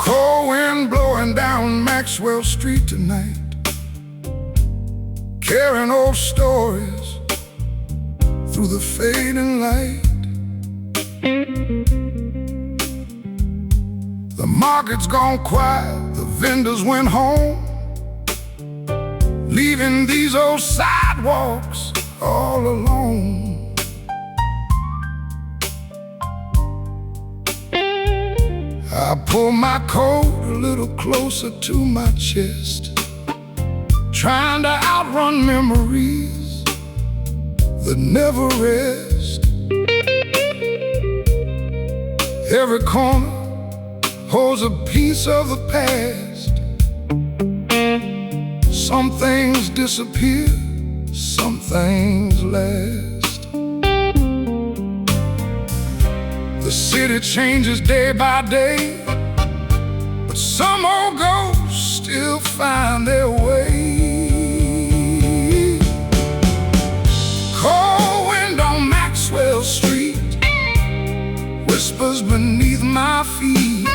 Cold wind blowing down Maxwell Street tonight, carrying old stories through the fading light. The market's gone quiet, the vendors went home, leaving these old sidewalks all alone. I pull my coat a little closer to my chest, trying to outrun memories that never rest. Every corner holds a piece of the past. Some things disappear, some things last. The city changes day by day, but some old ghosts still find their way. Cold wind on Maxwell Street whispers beneath my feet,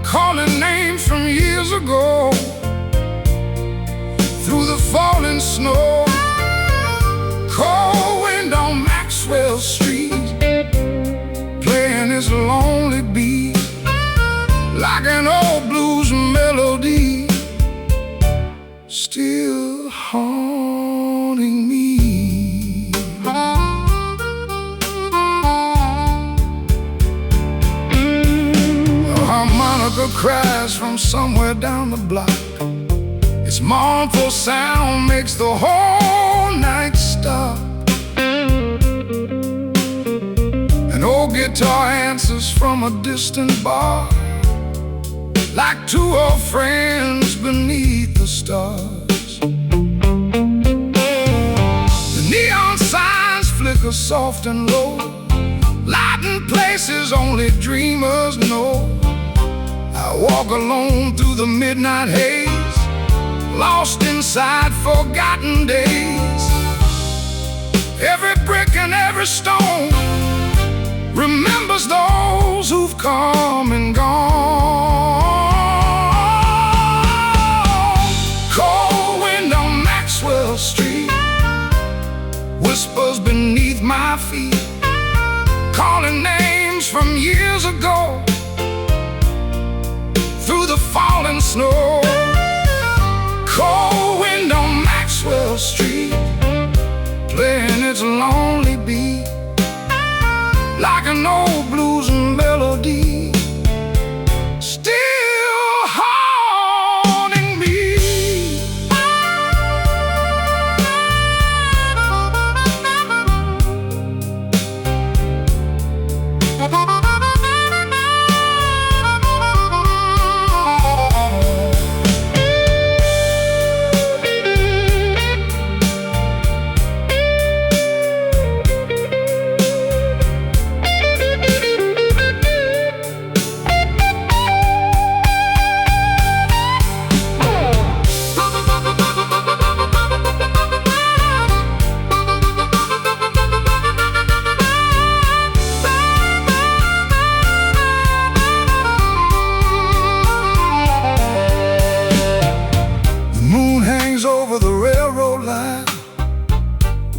calling names from years ago through the falling snow. Cold wind on Maxwell Street, playing this lonely beat like an old blues melody, still haunting me. A harmonica cries from somewhere down the block. Its mournful sound makes the whole night stop. An old guitar answers from a distant bar, like two old friends beneath the stars. The neon signs flicker soft and low, lighting places only dreamers know. I walk alone through the midnight haze, lost inside forgotten days. Every brick and every stone remembers those who've come and gone. Cold wind on Maxwell Street whispers beneath my feet, calling names from years ago through the falling snow. Cold wind on Maxwell Street, playing its lonely beat like an old blues melody, still haunting me.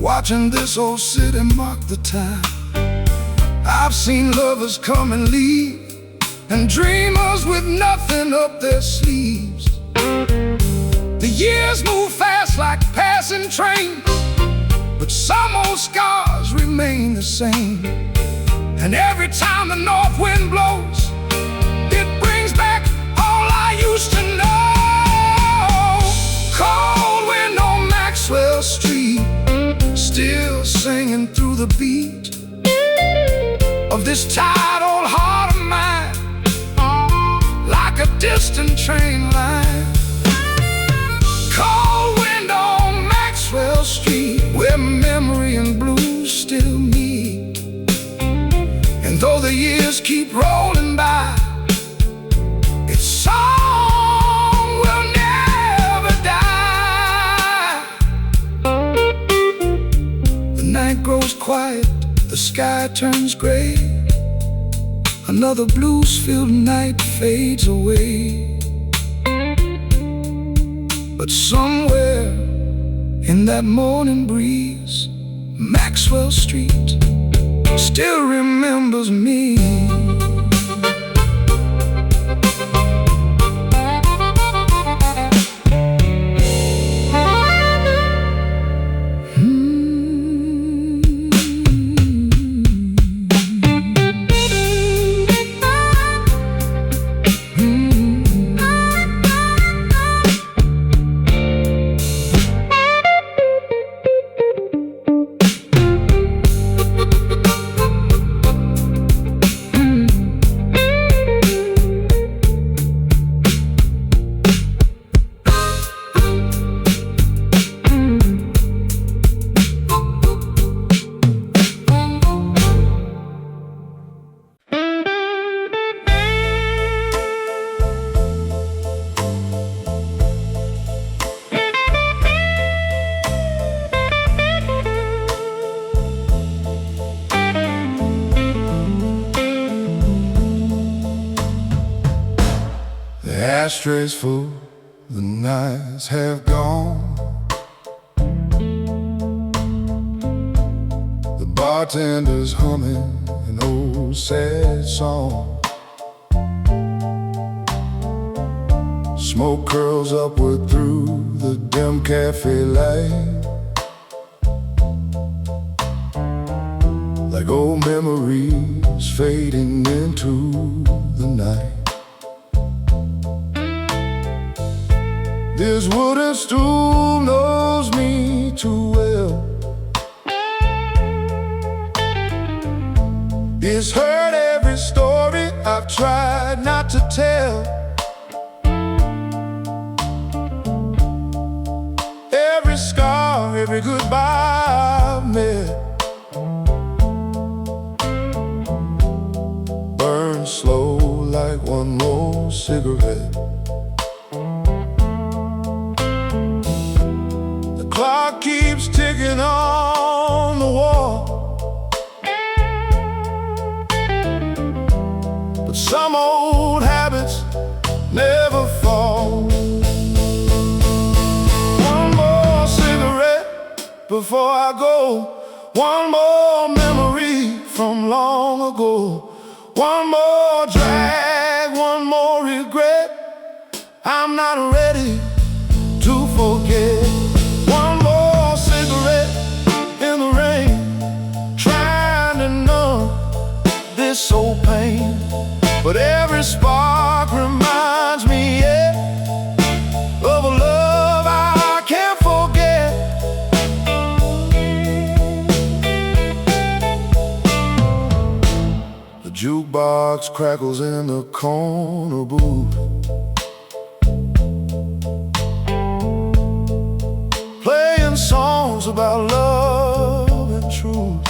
Watching this old city mark the time. I've seen lovers come and leave, and dreamers with nothing up their sleeves. The years move fast like passing trains, but some old scars remain the same. And every time the north wind blows, it brings back all I used to know. Cold wind on Maxwell Street, still singing through the beat of this tired old heart of mine, like a distant train line. Cold wind on Maxwell Street, where memory and blues still meet. And though the years keep rolling by, its song will never die. The night grows quiet, the sky turns gray, Another blues-filled night fades away, but somewhere in that morning breeze, Maxwell Street still remembers me. Ashtrays full, the nights have gone. The bartender's humming an old sad song. Smoke curls upward through the dim cafe light, like old memories fading into the night. This wooden stool knows me too well. It's heard every story I've tried not to tell. Every scar, every goodbye I've met, burns slow like one more cigarette. Clock keeps ticking on the wall, but some old habits never fall. One more cigarette before I go, one more memory from long ago, one more drag, one more regret. I'm not ready to forget. This old pain, but every spark reminds me, yeah, of a love I can't forget. The jukebox crackles in the corner booth, playing songs about love and truth.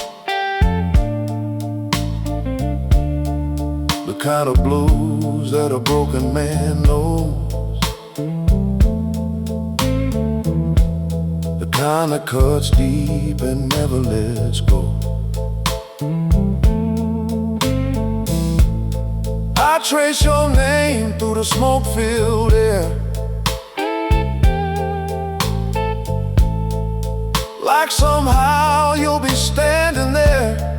The kind of blues that a broken man knows, the kind that cuts deep and never lets go. I trace your name through the smoke-filled air, like somehow you'll be standing there.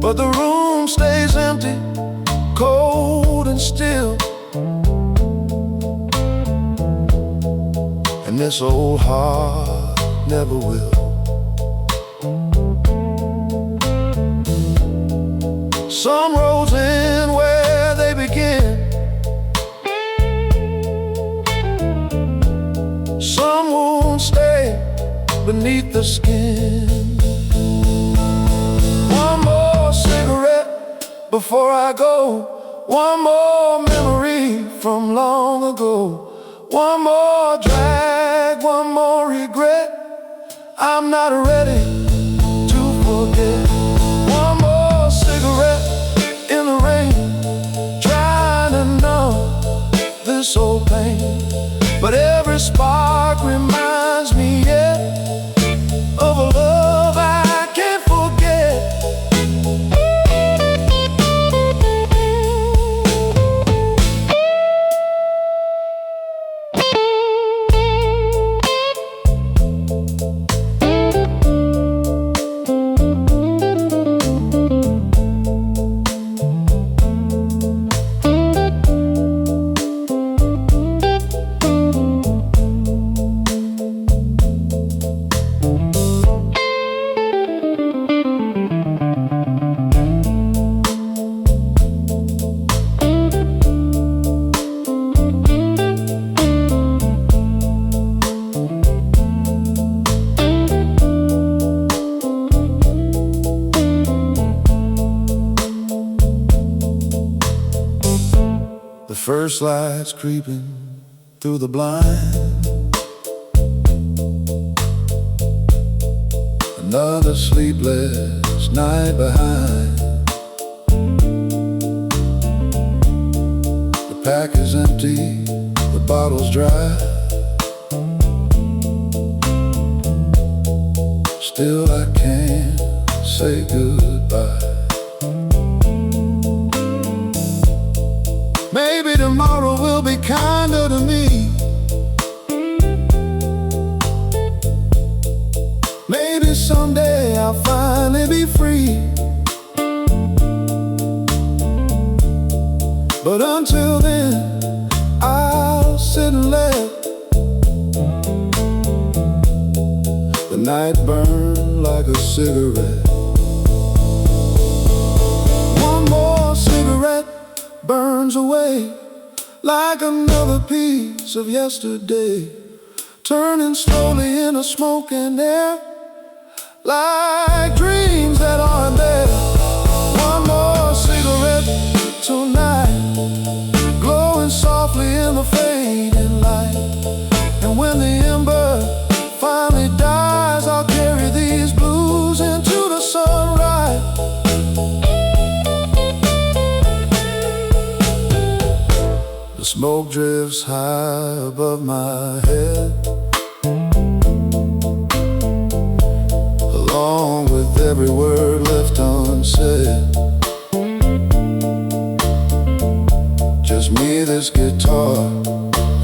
But the room stays empty, cold and still, and this old heart never will. Some roads end where they begin, some wounds stay beneath the skin. One more cigarette before I go, one more memory from long ago, one more drag, one more regret. I'm not ready to forget. One more cigarette in the rain, trying to numb this old pain, but every spark reminds me, yeah, of a love I can't forget. first lights creeping through the blind. Another sleepless night behind. The pack is empty, the bottle's dry. Still I can't say goodbye. Maybe tomorrow will be kinder to me. Maybe someday I'll finally be free. But until then, I'll sit and let the night burn like a cigarette. One more cigarette burns away like another piece of yesterday, turning slowly into smoke and air, like dreams that aren't there. One more cigarette tonight, glowing softly in the fading light. And when the ember finally dies, I'll carry these blues into the sunrise. The smoke drifts high above my head, along with every word left unsaid. Just me, this guitar,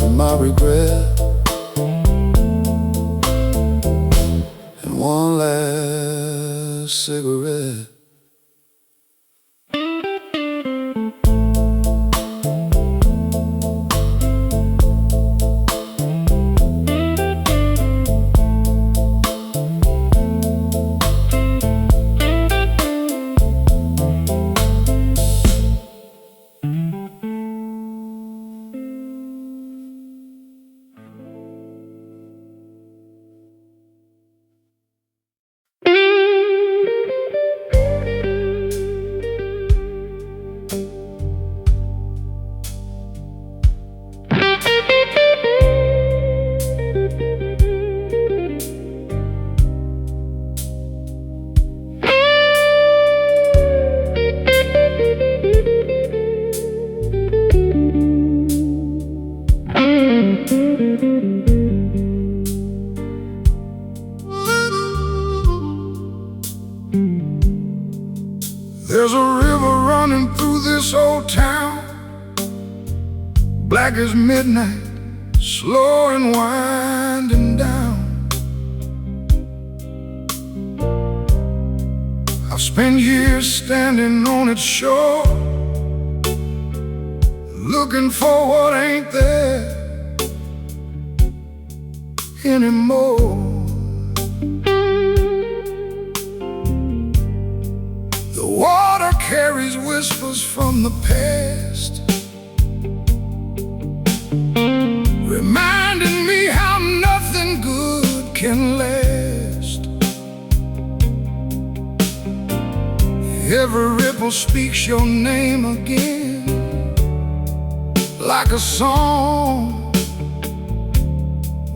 and my regret, and one last cigarette. There's a river running through this old town, black as midnight, slow and winding down. I've spent years standing on its shore, looking for what ain't there anymore. The water carries whispers from the past, reminding me how nothing good can last. Every ripple speaks your name again, like a song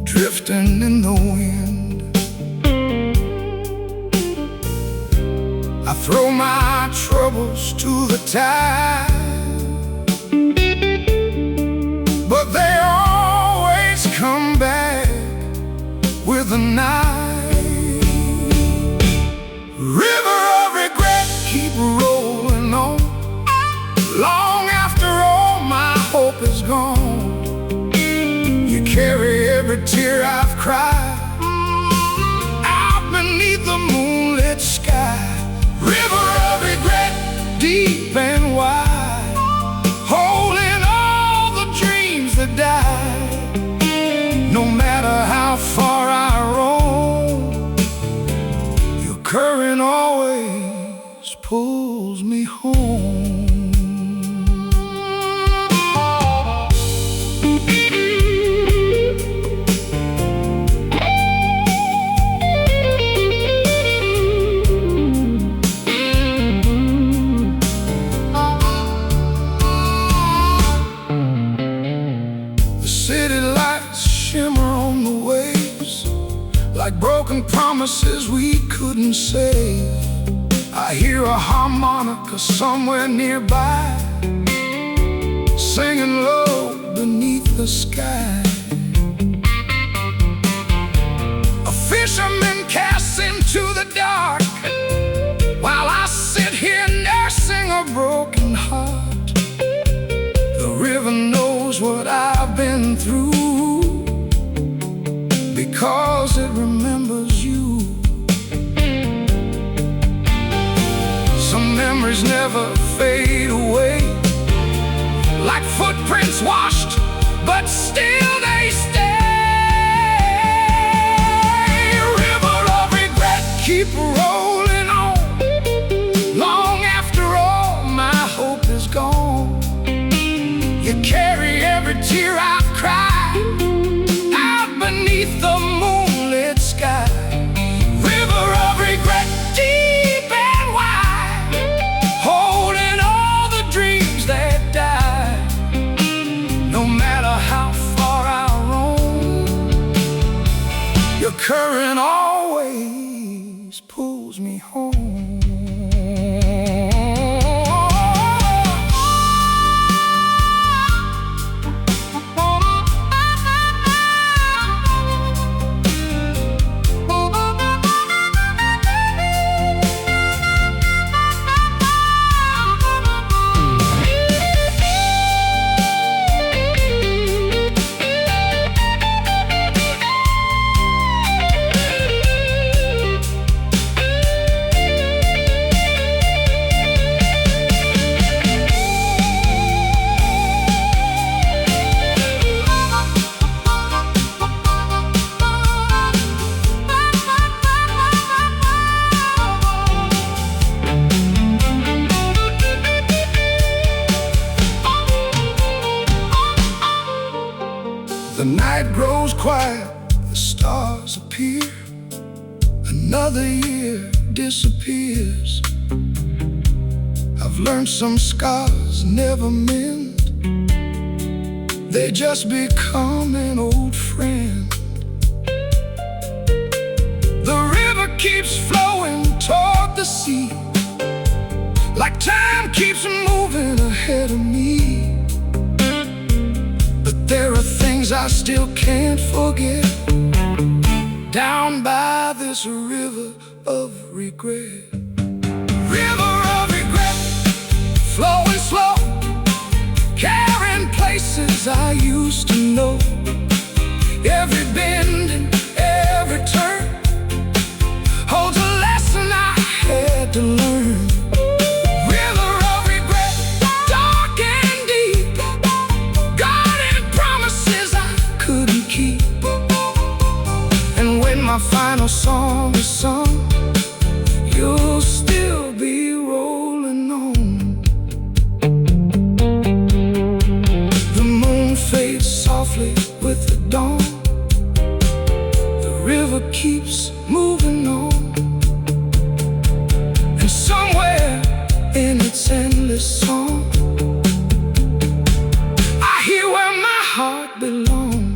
drifting in the wind. I throw my troubles to the tide, but they always come back with a knife. River of regret, keep rolling on, long after all my hope is gone. You carry every tear I've cried out beneath the moonlit sky. River of regret, deep and wide, holding all the dreams that died. No matter how far I roam, your current always pulls me home. promises we couldn't save. I hear a harmonica somewhere nearby, singing low beneath the sky. A fisherman casts into the dark, while I sit here nursing a broken heart. The river knows what I've been through, because it remembers you. Some memories never fade away, like footprints washed, but still they stay. River of regret, keep rolling on, long after all my hope is gone. You carry every tear I cry out beneath the moonlit sky. River of regret, deep and wide, holding all the dreams that died. No matter how far I roam, your current always pulls me home. The night grows quiet, the stars appear, another year disappears. I've learned some scars never mend, they just become an old friend. The river keeps flowing toward the sea, like time keeps moving ahead of me. But there are things I still can't forget, down by this river of regret. River of regret, flowing slow, carrying places I used to know. Every bend and every turn holds a lesson I had to learn. River of regret, dark and deep, guarding promises I couldn't keep. And when my final song is sung, you'll still be rolling on. The moon fades softly with the dawn, the river keeps moving on, and somewhere in its endless song, I hear where my heart belongs.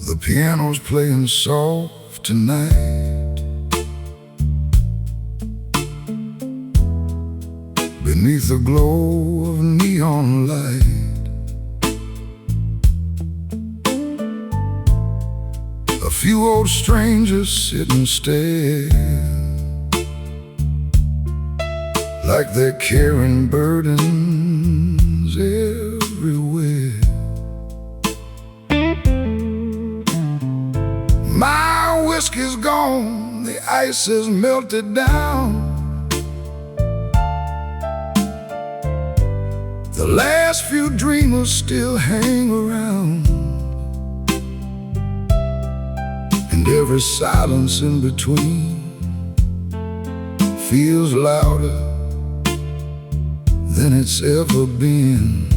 The piano's playing soft tonight, beneath the glow of neon light. A few old strangers sit and stare, like they're carrying burdens everywhere. My whiskey's gone, the ice has melted down. The last few dreamers still hang around, and every silence in between feels louder than it's ever been.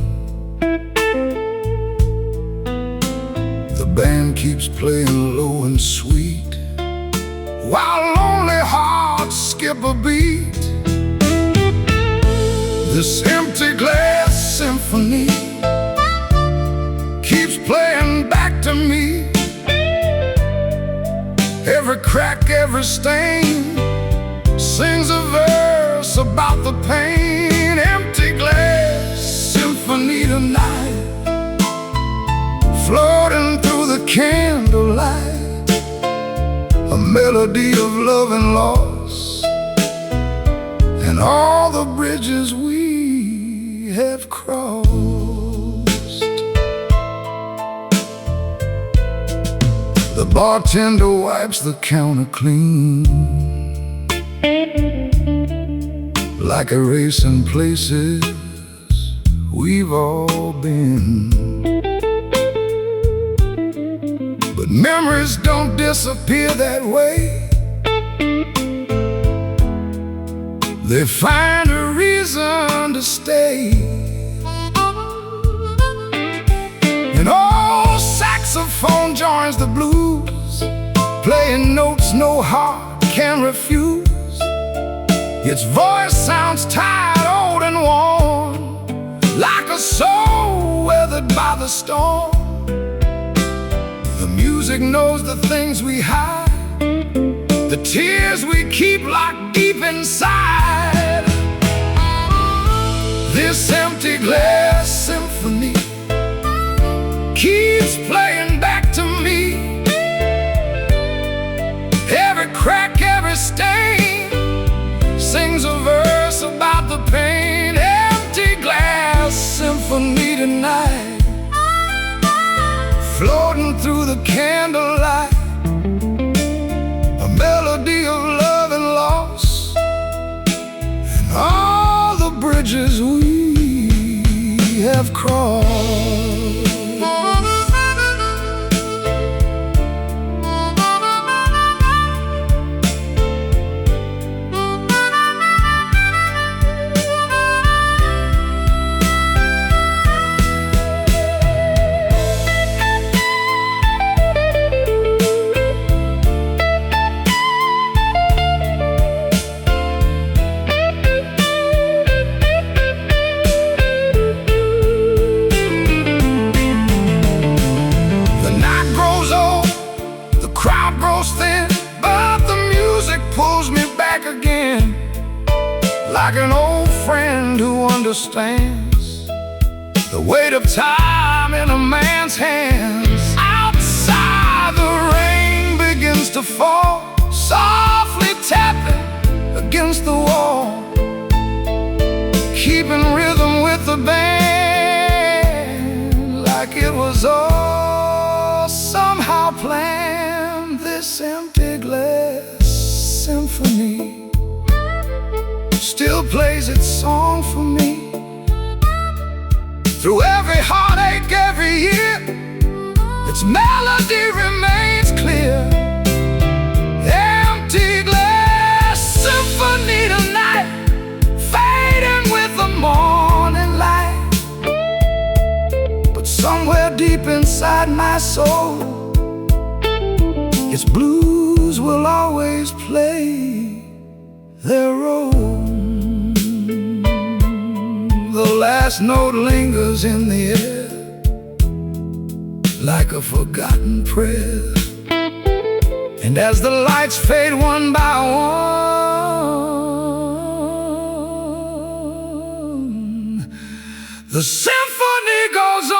The band keeps playing low and sweet, while lonely hearts skip a beat. This empty glass symphony keeps playing back to me. Every crack, every stain sings a verse about the pain. Empty glass symphony tonight, floating through the candlelight, a melody of love and loss, and all the bridges we have crossed. The bartender wipes the counter clean, like erasing places we've all been. But memories don't disappear that way. They find a reason to stay. An old saxophone joins the blues, playing notes no heart can refuse. Its voice sounds tired, old and worn, like a soul weathered by the storm. The music knows the things we hide, the tears we keep locked deep inside. This empty glass symphony keeps playing back to me. Every crack, every stain sings a verse about the pain. Empty glass symphony tonight, floating through the candlelight, a melody of love and loss, and all the bridges we have crossed. Like an old friend who understands the weight of time in a man's hands. Outside the rain begins to fall, softly tapping against the wall, keeping rhythm with the band, like it was all somehow planned. This empty glass symphony still plays its song for me. Through every heartache, every year, its melody remains clear. Empty glass symphony tonight, fading with the morning light. But somewhere deep inside my soul, its blues will always play their role. The last note lingers in the air, like a forgotten prayer. And as the lights fade one by one, the symphony goes on.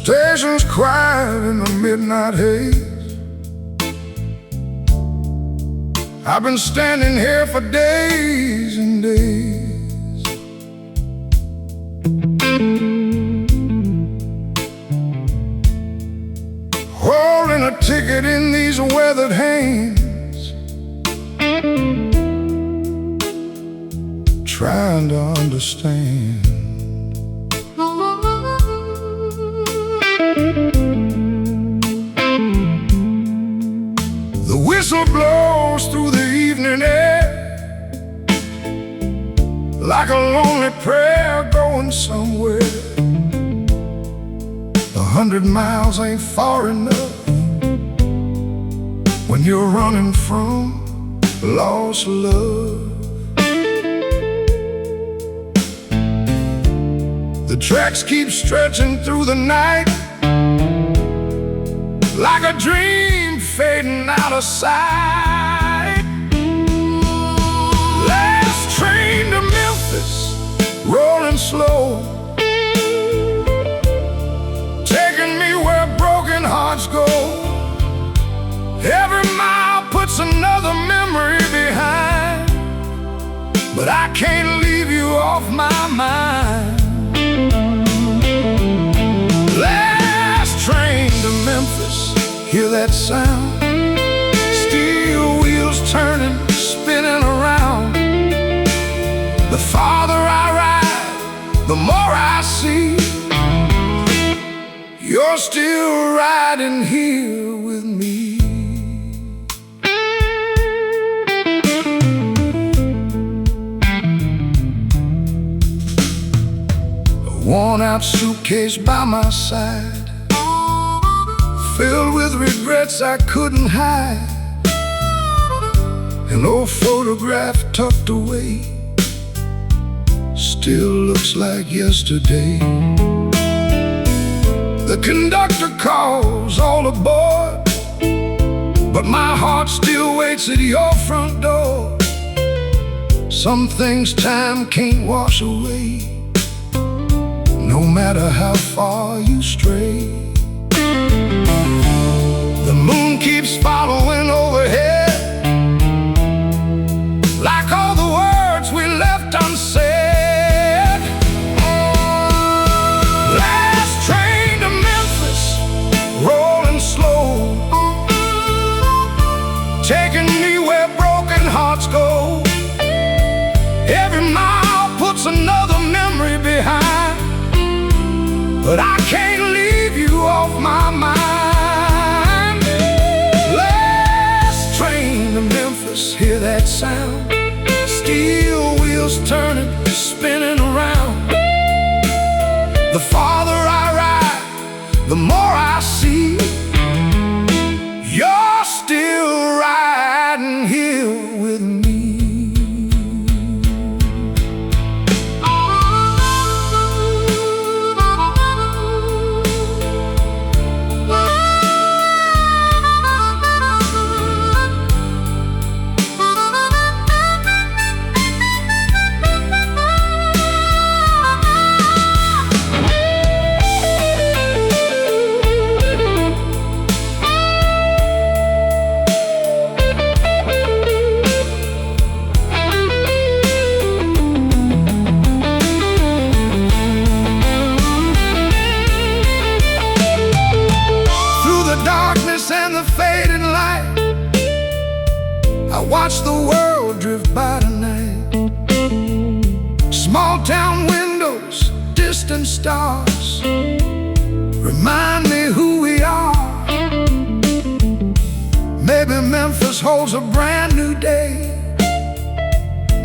station's quiet in the midnight haze. I've been standing here for days and days. Holding a ticket in these weathered hands, trying to understand. The whistle blows through the evening air like a lonely prayer going somewhere. 100 miles ain't far enough when you're running from lost love. The tracks keep stretching through the night like a dream fading out of sight. Last train to Memphis, rolling slow, taking me where broken hearts go. Every mile puts another memory behind, but I can't leave you off my mind. Last train to Memphis, hear that sound? Steel wheels turning, spinning around. The farther I ride, the more I see you're still riding here with me. A worn-out suitcase by my side, filled with regrets I couldn't hide. An old photograph tucked away, still looks like yesterday. The conductor calls all aboard, but my heart still waits at your front door. Some things time can't wash away, no matter how far you stray. The moon keeps following overhead, like all the words we left unsaid. Last train to Memphis, rolling slow, taking me where broken hearts go. Every mile puts another memory behind, but I can't leave you off my mind. Last train to Memphis, hear that sound? Steel wheels turning, spinning around. The farther I ride, the more I see you're still riding here with me. And the fading light, I watch the world drift by tonight. Small town windows, distant stars, remind me who we are. Maybe Memphis holds a brand new day.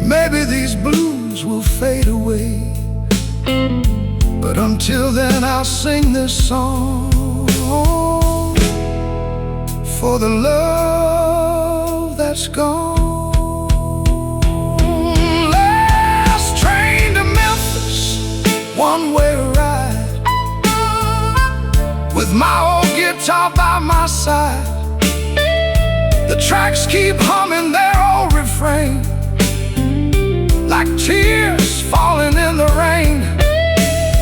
Maybe these blues will fade away, but until then I'll sing this song for the love that's gone. Last train to Memphis, one-way ride, with my old guitar by my side. The tracks keep humming their old refrain, like tears falling in the rain.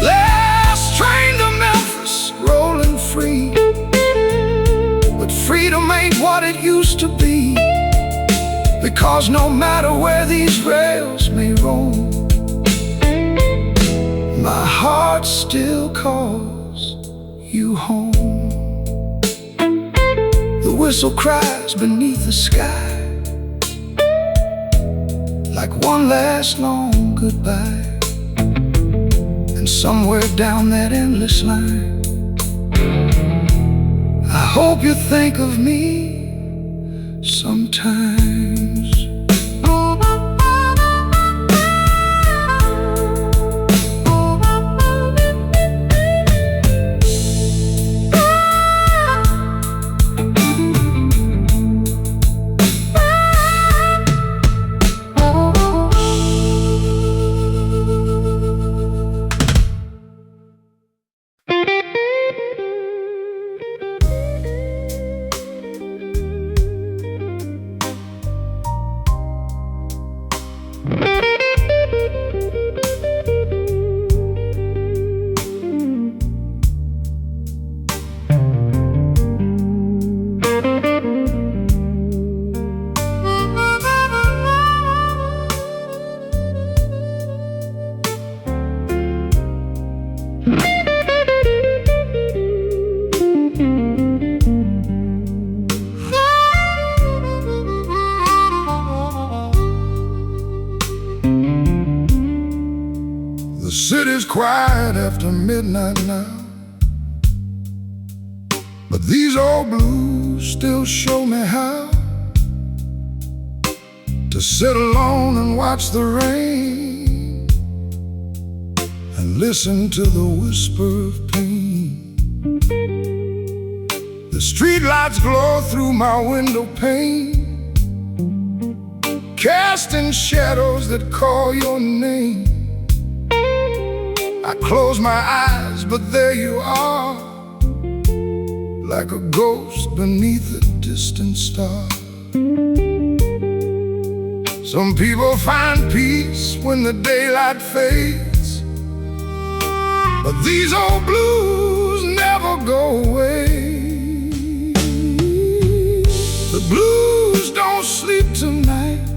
Last train to Memphis, roll 'Cause no matter where these rails may roam, my heart still calls you home. The whistle cries beneath the sky, like one last long goodbye. And somewhere down that endless line, I hope you think of me sometimes. The city's quiet after midnight now, but these old blues still show me how to sit alone and watch the rain and listen to the whisper of pain. The streetlights glow through my window pane, casting shadows that call your name. I close my eyes, but there you are, like a ghost beneath a distant star. Some people find peace when the daylight fades, but these old blues never go away. The blues don't sleep tonight,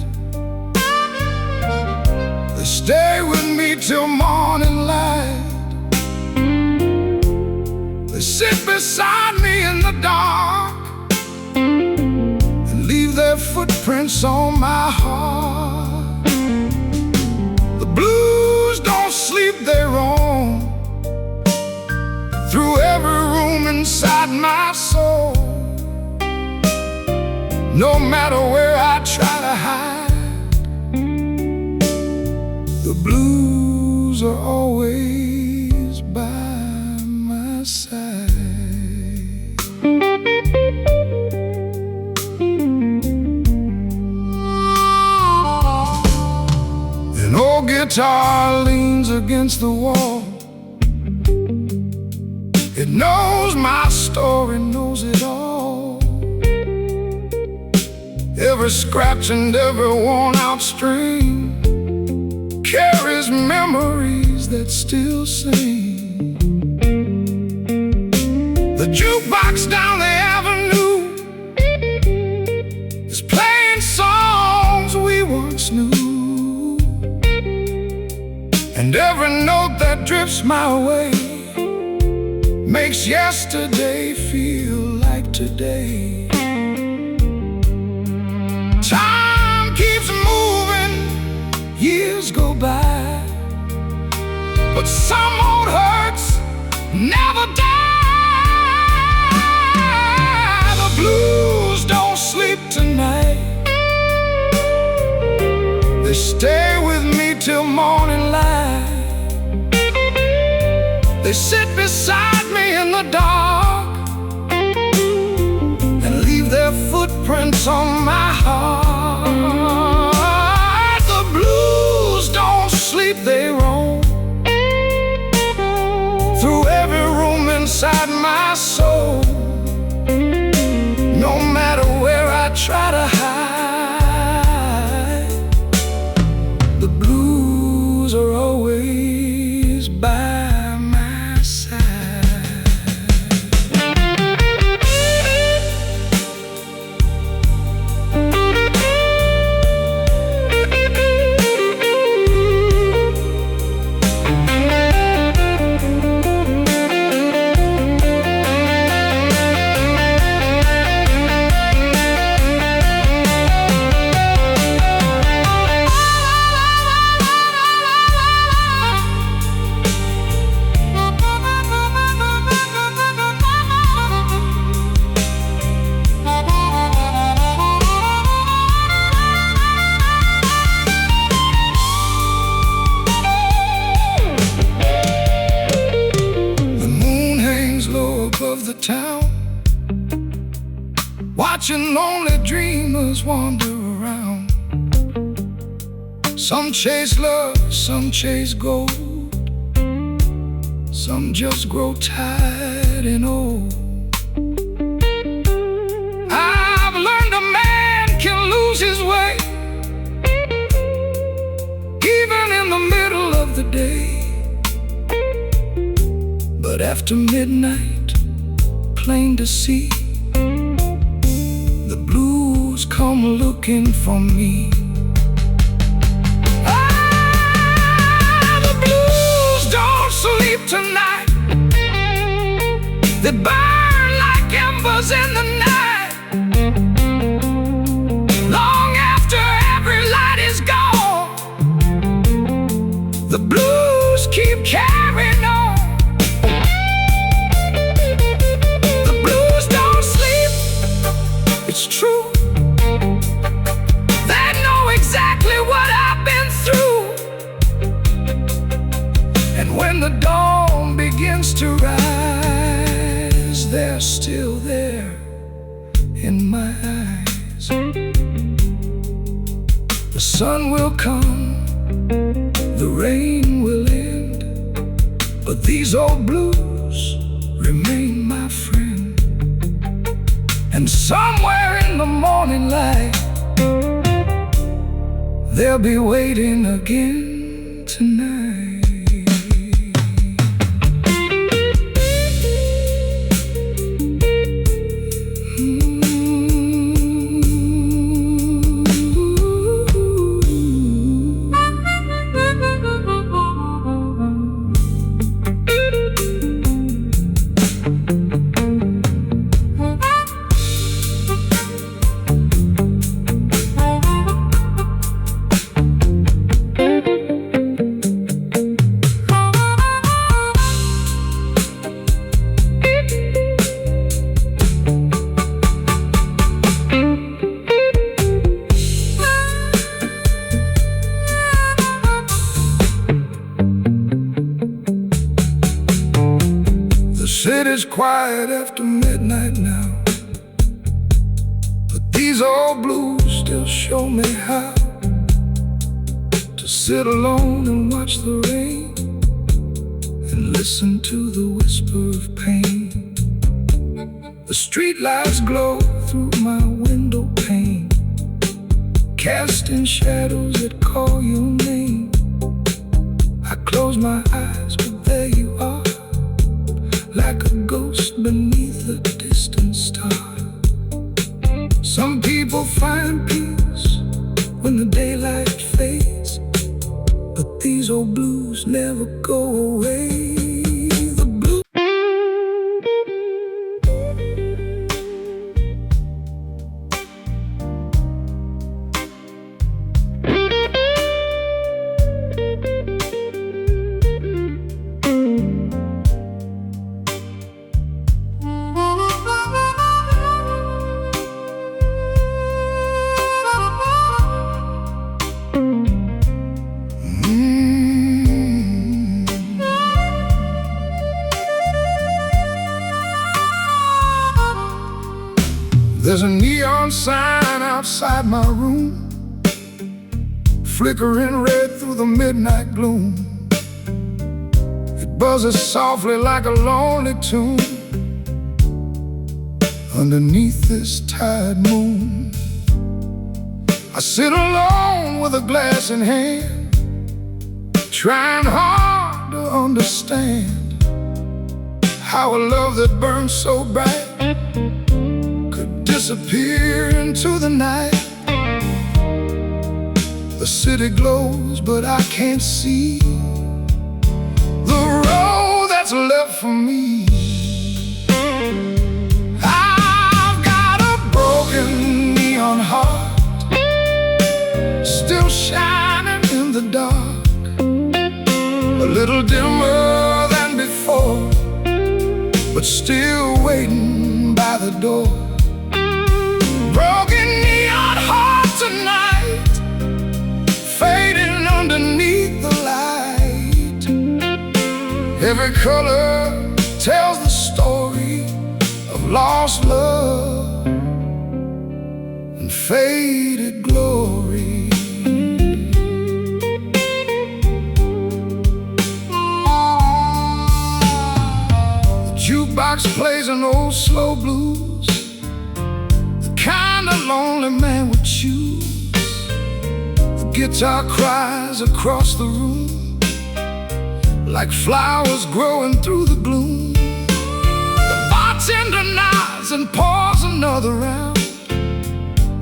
they stay with me till morning light. They sit beside me in the dark and leave their footprints on my heart. The blues don't sleep, they roam through every room inside my soul. No matter where I try to hide, the blues are always by my side. An old guitar leans against the wall. It knows my story, knows it all. Every scratch and every worn-out string carries memories that still sing. The jukebox down the avenue is playing songs we once knew, and every note that drifts my way makes yesterday feel like today. Time keeps moving, years go by, but some old hurts never die. The blues don't sleep tonight, they stay with me till morning light. They sit beside me in the dark and leave their footprints on my heart. The blues don't sleep, they roam through every room inside my soul. No matter where I try to hide, the blues are always by. watching lonely dreamers wander around. Some chase love, some chase gold, some just grow tired and old. I've learned a man can lose his way, even in the middle of the day. But after midnight, plain to see, the blues come looking for me. The blues don't sleep tonight. They burn like embers in the night. Long after every light is gone, the blues keep carrying on. The blues don't sleep, it's true. They know exactly what I've been through. And when the dawn begins to rise, they're still there in my eyes. The sun will come, the rain will end, but these old blues remain my friend. And somewhere in the morning light, they'll be waiting again tonight. City's quiet after midnight now, but these old blues still show me how to sit alone and watch the rain and listen to the whisper of pain. The street lights glow through my window pane, casting shadows that call your name. I close my eyes, but there you are, like a ghost beneath a distant star. Some people find peace when the daylight fades, but these old blues never go away. The blues. There's a neon sign outside my room, flickering red through the midnight gloom. It buzzes softly like a lonely tune underneath this tired moon. I sit alone with a glass in hand, trying hard to understand how a love that burns so bright disappear into the night. The city glows, but I can't see the road that's left for me. I've got a broken neon heart, still shining in the dark, a little dimmer than before, but still waiting by the door. Broken neon heart tonight, fading underneath the light. Every color tells the story of lost love. and faded glory. The jukebox plays an old slow blues, the kind a lonely man would choose. The guitar cries across the room like flowers growing through the gloom. The bartender nods and pours another round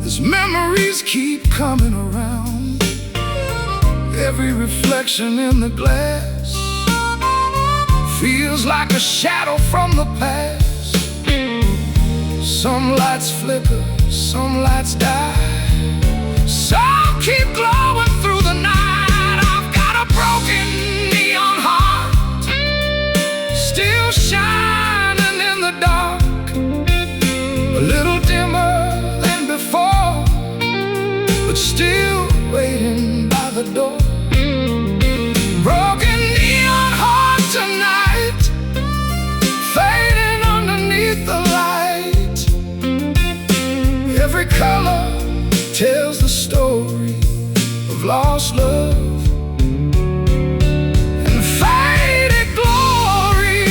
as memories keep coming around. Every reflection in the glass feels like a shadow from the past. Some lights flicker, some lights die, some keep glowing through the night. I've got a broken neon heart, still shining in the dark, a little dimmer than before, but still waiting by the door. Broken neon heart tonight, fading underneath the light. Every color tells the story of lost love and faded glory.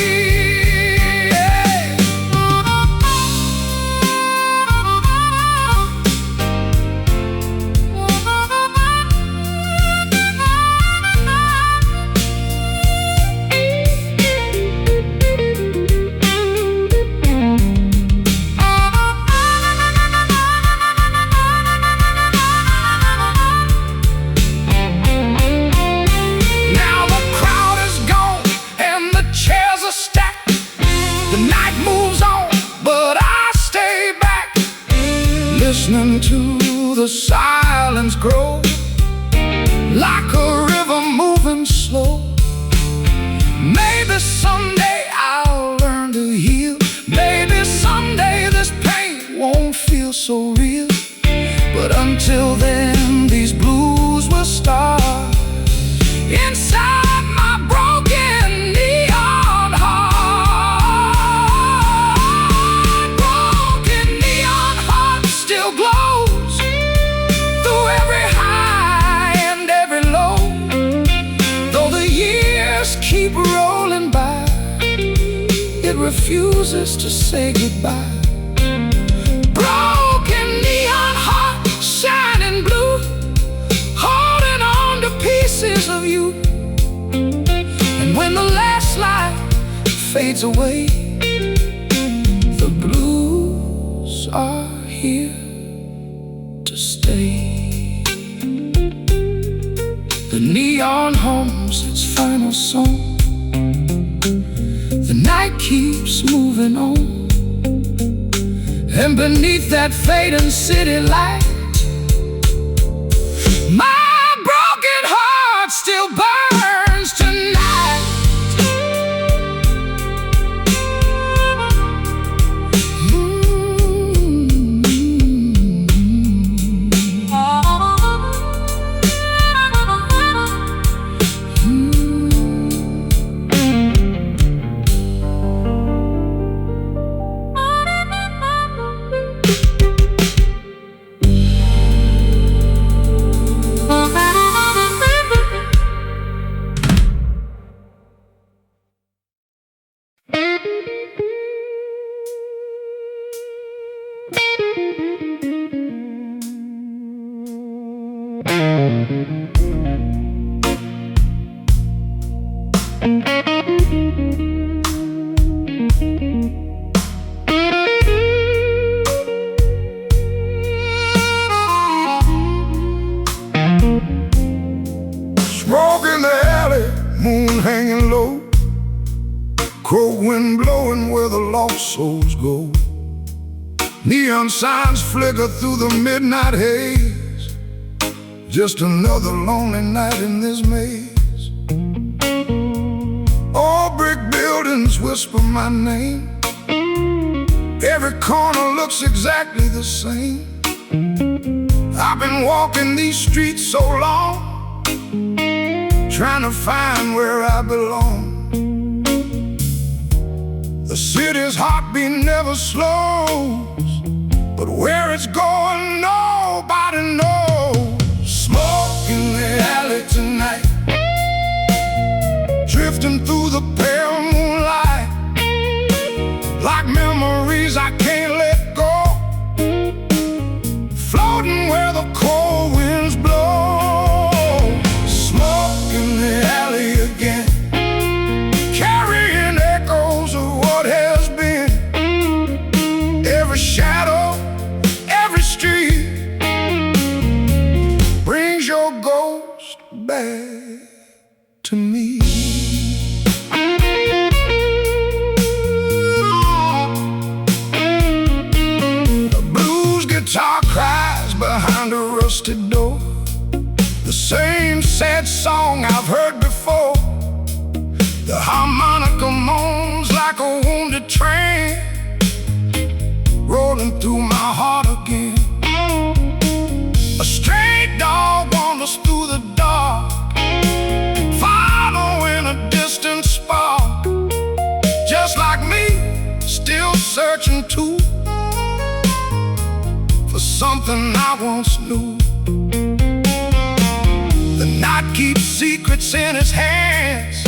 Listening to the silence grow like a river moving slow. Maybe someday I'll learn to heal. Maybe someday this pain won't feel so real. But until then, these blues will start inside my broken neon heart. Broken neon heart still glows through every high and every low. Though the years keep rolling by, it refuses to say goodbye. Broken neon heart, shining blue, holding on to pieces of you. And when the last light fades away, the blues are here to stay. The neon hums its final song, the night keeps moving on, and beneath that fading city light, my broken heart still burns tonight. Smoke in the alley, moon hanging low, cold wind blowing where the lost souls go. Neon signs flicker through the midnight haze, just another lonely night in this maze. All brick buildings whisper my name, every corner looks exactly the same. I've been walking these streets so long, trying to find where I belong. The city's heartbeat never slows, but where it's going, no the pale moonlight, like memories I can't let go, floating where the cold winds blow. Smoke in the alley again, carrying echoes of what has been. Every shadow, every street brings your ghost back to me. The blues guitar cries behind a rusty door, the same sad song I've heard before. The harmonica moans like a wounded train, rolling through my heart again. A stray dog wanders through the dark, following a distant spark, just like me, still searching too for something I once knew. The night keeps secrets in his hands,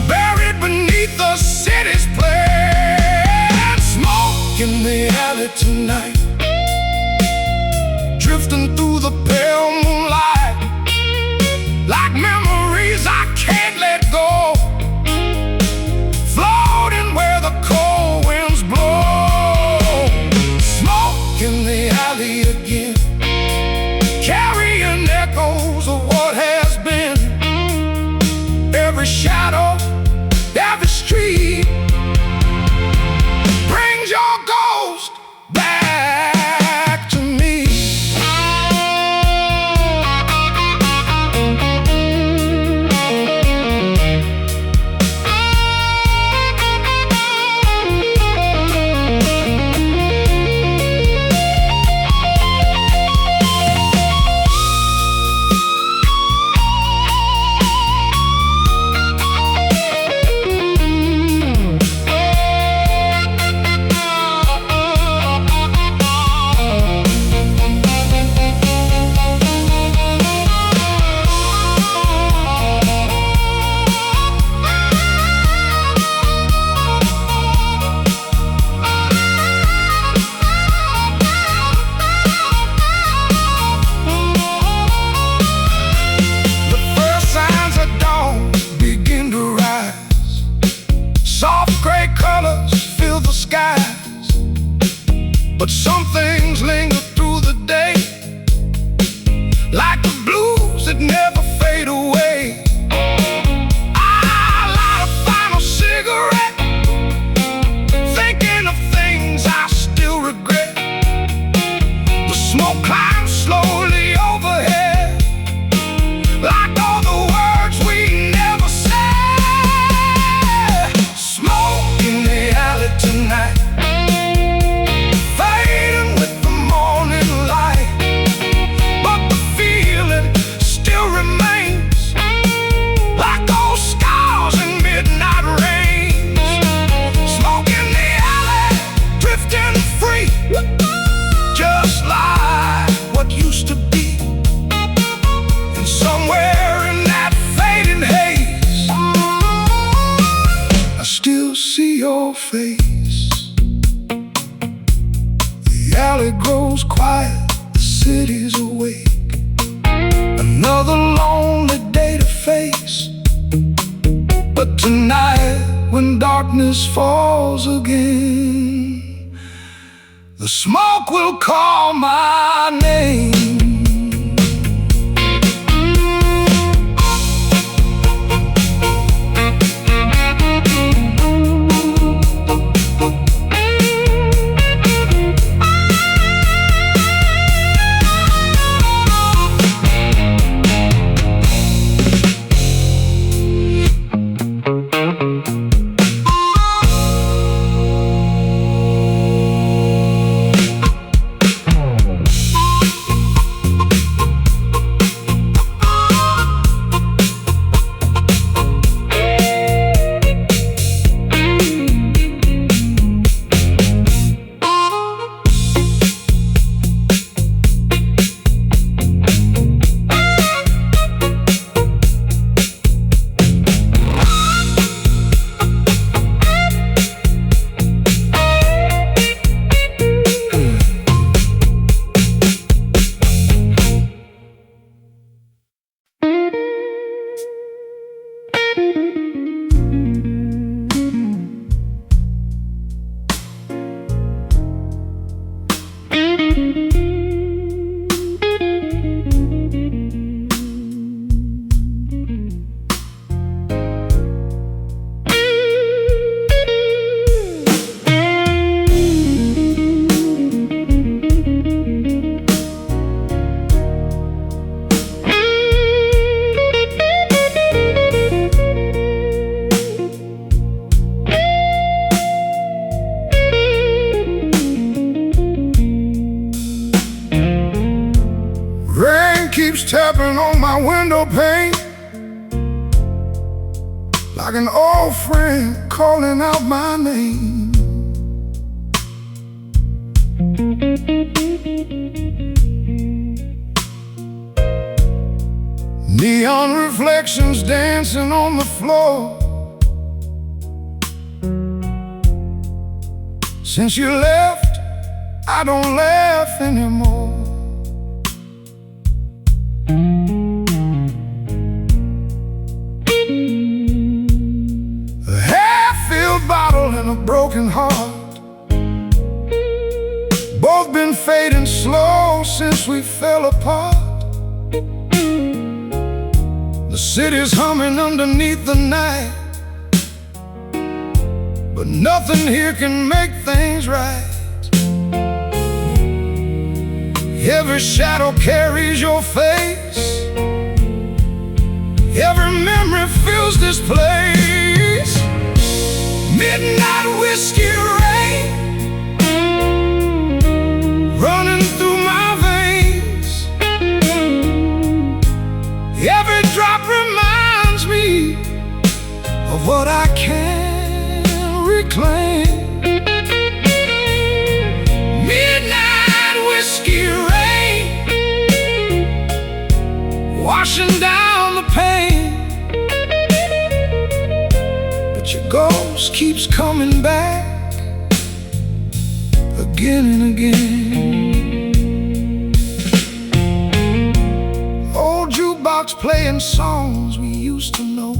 buried beneath the city's plan. Smoke in the alley tonight, drifting through the pale moonlight, like memories I can't let go, floating where the cold winds blow. Smoke in the alley again, carrying echoes of what has been. Every shadow, every street brings your ghost back to me. But some things linger through the day, like the blues that never fade away. I light a final cigarette, thinking of things I still regret. The smoke climbs slowly overhead, like all the words we never said. Smoke in the alley tonight, just like what used to be. And somewhere in that fading haze, I still see your face. The alley grows quiet, the city's awake, another lonely day to face. But tonight, when darkness falls again, the smoke will call my name. like an old friend calling out my name. Neon reflections dancing on the floor. Since you left, I don't laugh anymore. A half-filled bottle and a broken heart, both been fading slow since we fell apart. The city's humming underneath the night, but nothing here can make things right. Every shadow carries your face, every memory fills this place. Midnight whiskey rain running through my veins. Every drop reminds me of what I can't reclaim. Midnight whiskey rain washing down the pain, but your ghost keeps coming back again and again. Old jukebox playing songs we used to know,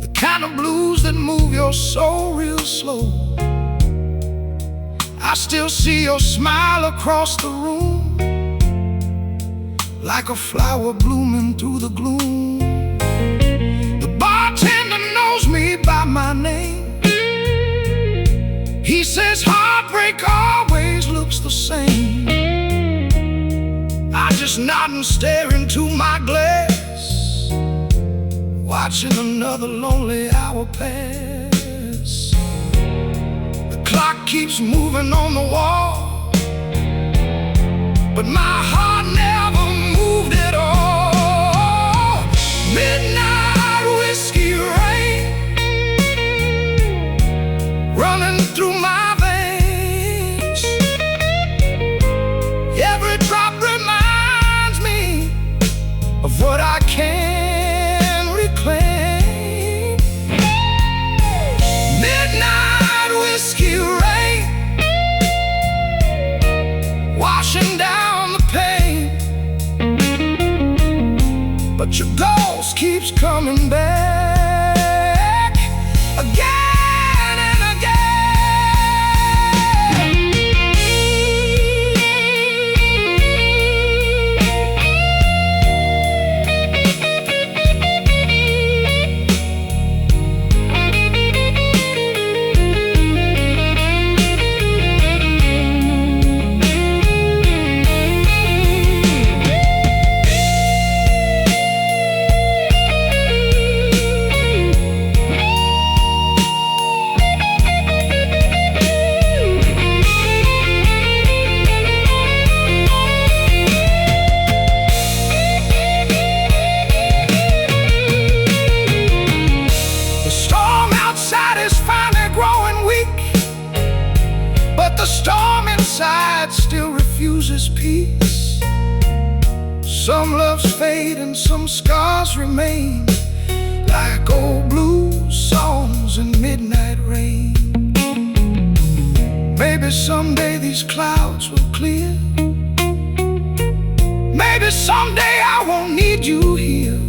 the kind of blues that move your soul real slow. I still see your smile across the room, like a flower blooming through the gloom. The bartender knows me by my name. He says heartbreak always looks the same. I just nod and stare into my glass, watching another lonely hour pass. The clock keeps moving on the wall, but my heart never moved at all. Midnight whiskey rain running through my veins. Every drop reminds me of what I can reclaim. Midnight whiskey rain washing down the pain, but your ghost keeps coming back again and again. The storm inside still refuses peace. Some loves fade and some scars remain, like old blues songs in midnight rain. Maybe someday these clouds will clear. Maybe someday I won't need you here.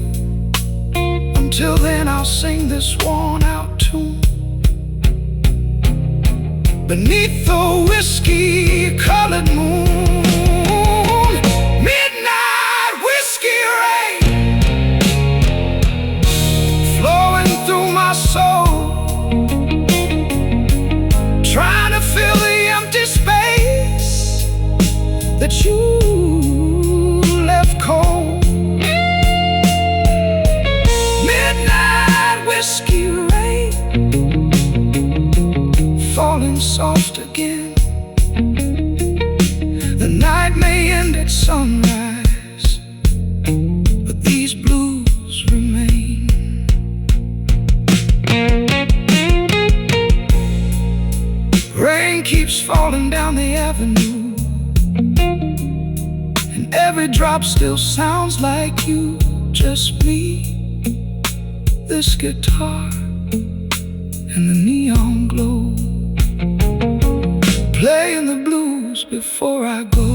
Until then I'll sing this worn out tune beneath the whiskey-colored moon. Midnight whiskey rain flowing through my soul, trying to fill the empty space that you left cold. Midnight whiskey rain falling soft again. The night may end at sunrise, but these blues remain. keeps falling down the avenue, and every drop still sounds like you. Just me, this guitar, and the neon glow, playing the blues before I go.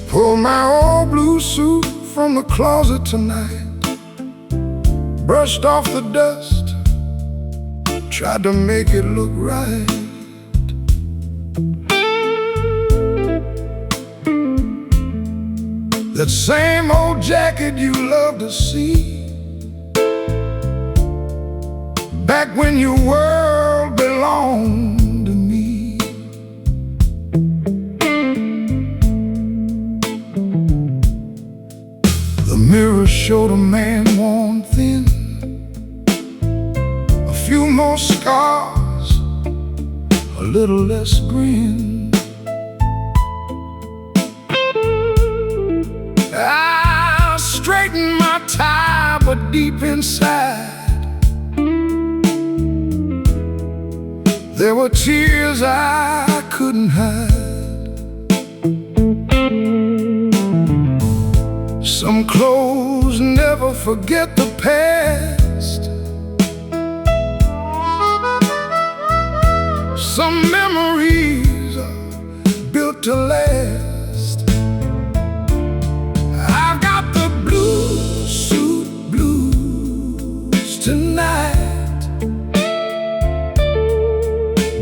Pull my old blue suit from the closet tonight, brushed off the dust, tried to make it look right. That same old jacket you love to see, back when your world belonged to me. The mirror showed a man worn thin, a few more scars, a little less grin. I straightened my tie, but deep inside there were tears I couldn't hide. Some clothes never forget the past, some memories are built to last. I've got the blue suit blues tonight,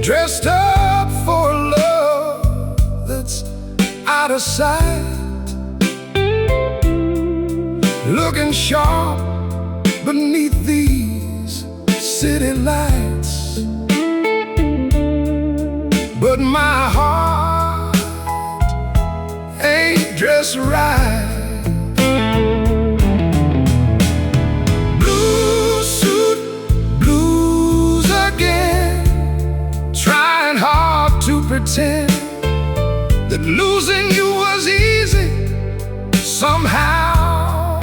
dressed up for a love that's out of sight, looking sharp beneath these city lights. But my heart ain't dressed right. Blue suit blues again, trying hard to pretend that losing you was easy somehow,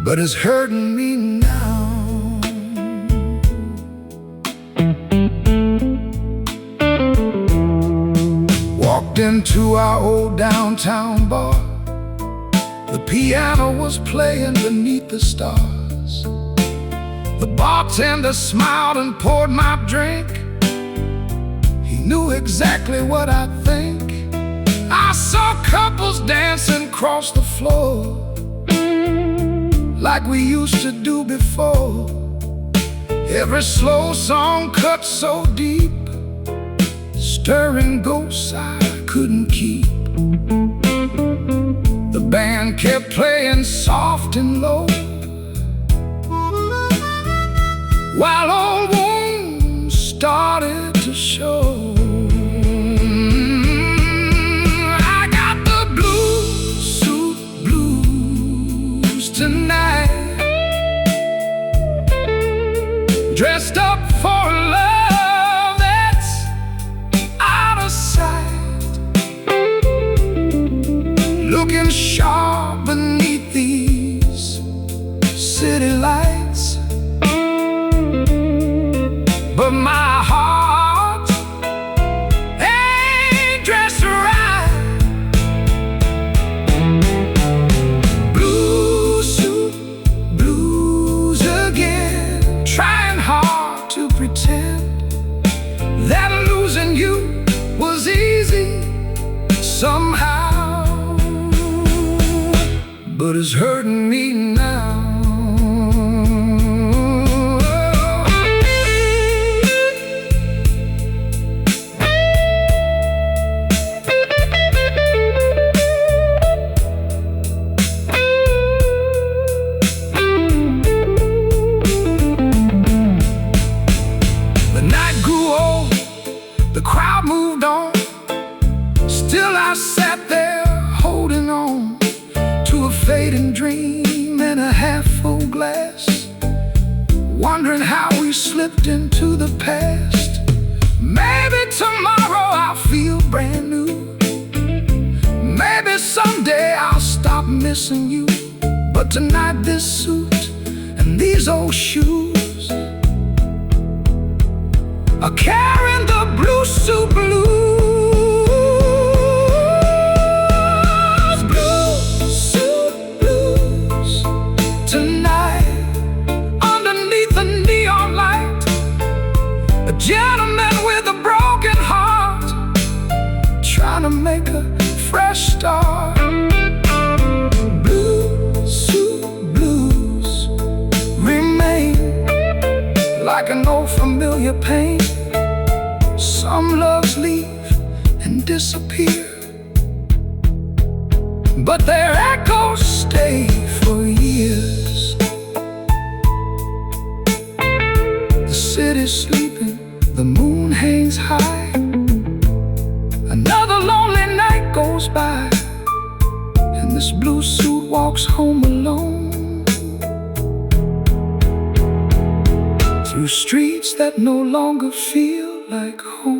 but it's hurting me now. Walked into our old downtown bar. The piano was playing beneath the stars. The bartender smiled and poured my drink. He knew exactly what I'd think. I saw couples dancing across the floor like we used to do before. Every slow song cut so deep, stirring ghosts I couldn't keep. The band kept playing soft and low, while old wounds started to show. I got the blue suit blues tonight, dressed up for a love that's out of sight, looking sharp beneath these city lights. But my heart ain't dressed right. Blue suit blues again, trying hard to pretend that losing you was easy somehow, but it's hurting me now. till I sat there holding on to a fading dream in a half-full glass, wondering how we slipped into the past. Maybe tomorrow I'll feel brand new. Maybe someday I'll stop missing you. But tonight this suit and these old shoes are carrying the blue suit blues. Blue suit blues. Tonight, underneath the neon light, a gentleman with a broken heart, trying to make a fresh start. Blue suit blues remain like an old familiar pain. Some loves leave and disappear, but their echoes stay for years. The city's sleeping, the moon hangs high. Another lonely night goes by, and this blue suit walks home alone, through streets that no longer feel like home.